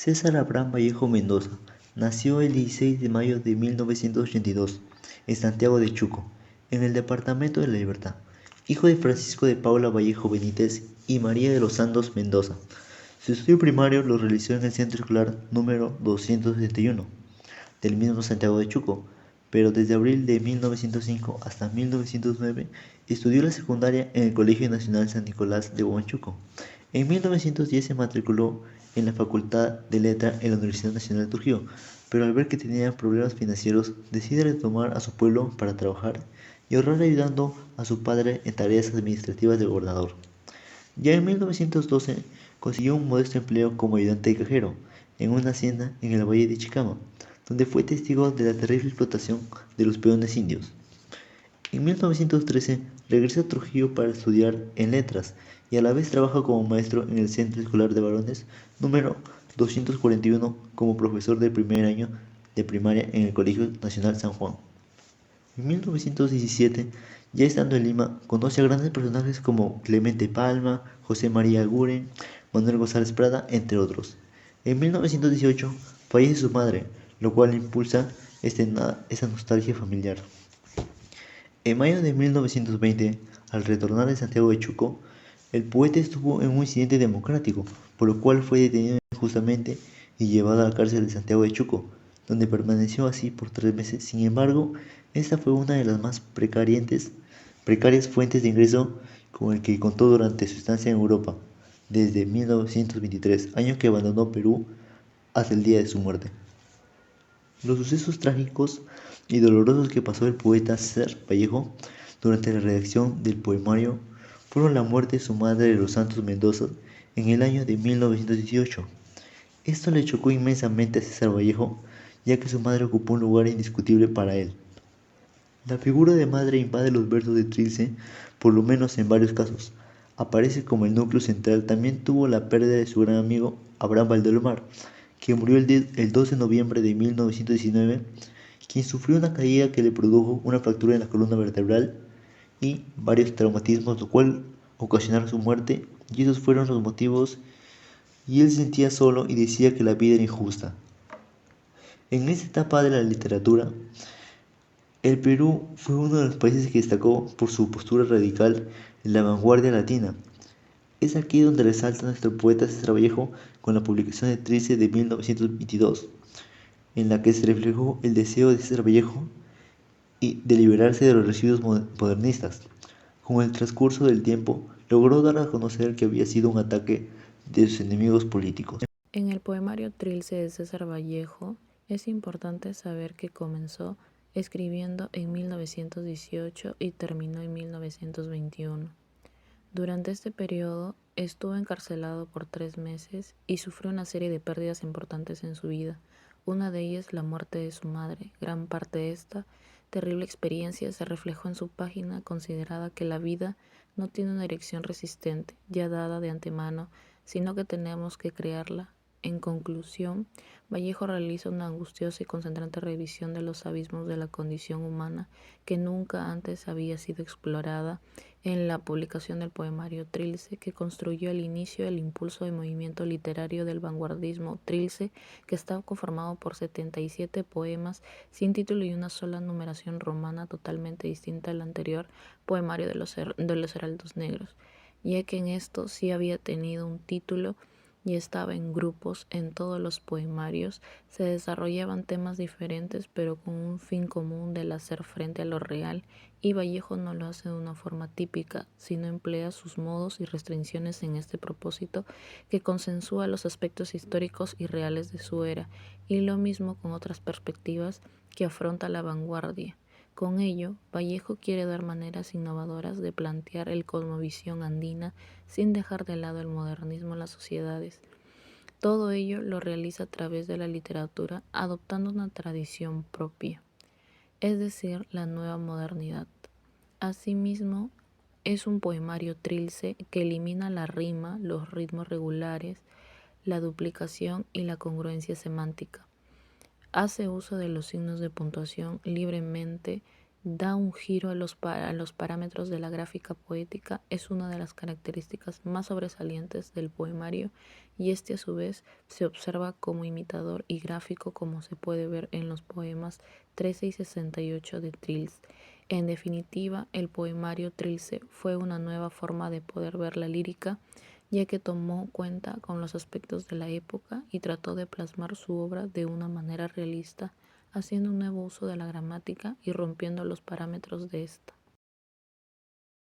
César Abraham Vallejo Mendoza nació el 16 de mayo de 1982 en Santiago de Chuco, en el departamento de La Libertad, hijo de Francisco de Paula Vallejo Benítez y María de los Santos Mendoza. Su estudio primario lo realizó en el centro escolar número 271 del mismo Santiago de Chuco, pero desde abril de 1905 hasta 1909 estudió la secundaria en el Colegio Nacional San Nicolás de Huamachuco. En 1910 se matriculó en la Facultad de Letras en la Universidad Nacional de Trujillo, pero al ver que tenía problemas financieros decide retomar a su pueblo para trabajar y ahorrar ayudando a su padre en tareas administrativas de gobernador. Ya en 1912 consiguió un modesto empleo como ayudante de cajero en una hacienda en el Valle de Chicama, donde fue testigo de la terrible explotación de los peones indios. En 1913 regresa a Trujillo para estudiar en letras y a la vez trabaja como maestro en el Centro Escolar de Varones número 241 como profesor de primer año de primaria en el Colegio Nacional San Juan. En 1917, ya estando en Lima, conoce a grandes personajes como Clemente Palma, José María Aguirre, Manuel González Prada, entre otros. En 1918 fallece su madre, lo cual impulsa esta nostalgia familiar. En mayo de 1920, al retornar de Santiago de Chuco, el poeta estuvo en un incidente democrático, por lo cual fue detenido injustamente y llevado a la cárcel de Santiago de Chuco, donde permaneció así por 3 meses. Sin embargo, esta fue una de las más precarias fuentes de ingreso con el que contó durante su estancia en Europa, desde 1923, año que abandonó Perú hasta el día de su muerte. Los sucesos trágicos y dolorosos que pasó el poeta César Vallejo durante la redacción del poemario fueron la muerte de su madre de los Santos Mendoza en el año de 1918. Esto le chocó inmensamente a César Vallejo, ya que su madre ocupó un lugar indiscutible para él. La figura de madre invade los versos de Trilce, por lo menos en varios casos. Aparece como el núcleo central. También tuvo la pérdida de su gran amigo Abraham Valdelomar, que murió el 2 de noviembre de 1919, quien sufrió una caída que le produjo una fractura en la columna vertebral y varios traumatismos, lo cual ocasionaron su muerte, y esos fueron los motivos, y él se sentía solo y decía que la vida era injusta. En esta etapa de la literatura, el Perú fue uno de los países que destacó por su postura radical en la vanguardia latina. Es aquí donde resalta nuestro poeta César Vallejo con la publicación de Trilce de 1922, en la que se reflejó el deseo de César Vallejo de liberarse de los residuos modernistas. Con el transcurso del tiempo, logró dar a conocer que había sido un ataque de sus enemigos políticos. En el poemario Trilce de César Vallejo es importante saber que comenzó escribiendo en 1918 y terminó en 1921. Durante este periodo estuvo encarcelado por 3 meses y sufrió una serie de pérdidas importantes en su vida. Una de ellas la muerte de su madre. Gran parte de esta terrible experiencia se reflejó en su página considerada que la vida no tiene una dirección resistente, ya dada de antemano, sino que tenemos que crearla. En conclusión, Vallejo realiza una angustiosa y concentrante revisión de los abismos de la condición humana que nunca antes había sido explorada en la publicación del poemario Trilce, que construyó al inicio el impulso del movimiento literario del vanguardismo Trilce, que estaba conformado por 77 poemas sin título y una sola numeración romana totalmente distinta al anterior poemario de los Heraldos Negros, ya que en esto sí había tenido un título y estaba en grupos. En todos los poemarios se desarrollaban temas diferentes pero con un fin común del hacer frente a lo real, y Vallejo no lo hace de una forma típica, sino emplea sus modos y restricciones en este propósito que consensúa los aspectos históricos y reales de su era, y lo mismo con otras perspectivas que afronta la vanguardia. Con ello, Vallejo quiere dar maneras innovadoras de plantear el cosmovisión andina sin dejar de lado el modernismo en las sociedades. Todo ello lo realiza a través de la literatura, adoptando una tradición propia, es decir, la nueva modernidad. Asimismo, es un poemario trilce que elimina la rima, los ritmos regulares, la duplicación y la congruencia semántica. Hace uso de los signos de puntuación libremente da un giro a los parámetros de la gráfica poética, es una de las características más sobresalientes del poemario, y este a su vez se observa como imitador y gráfico, como se puede ver en los poemas 13 y 68 de Trills. En definitiva, el poemario Trilce fue una nueva forma de poder ver la lírica, ya que tomó cuenta con los aspectos de la época y trató de plasmar su obra de una manera realista, haciendo un nuevo uso de la gramática y rompiendo los parámetros de esta.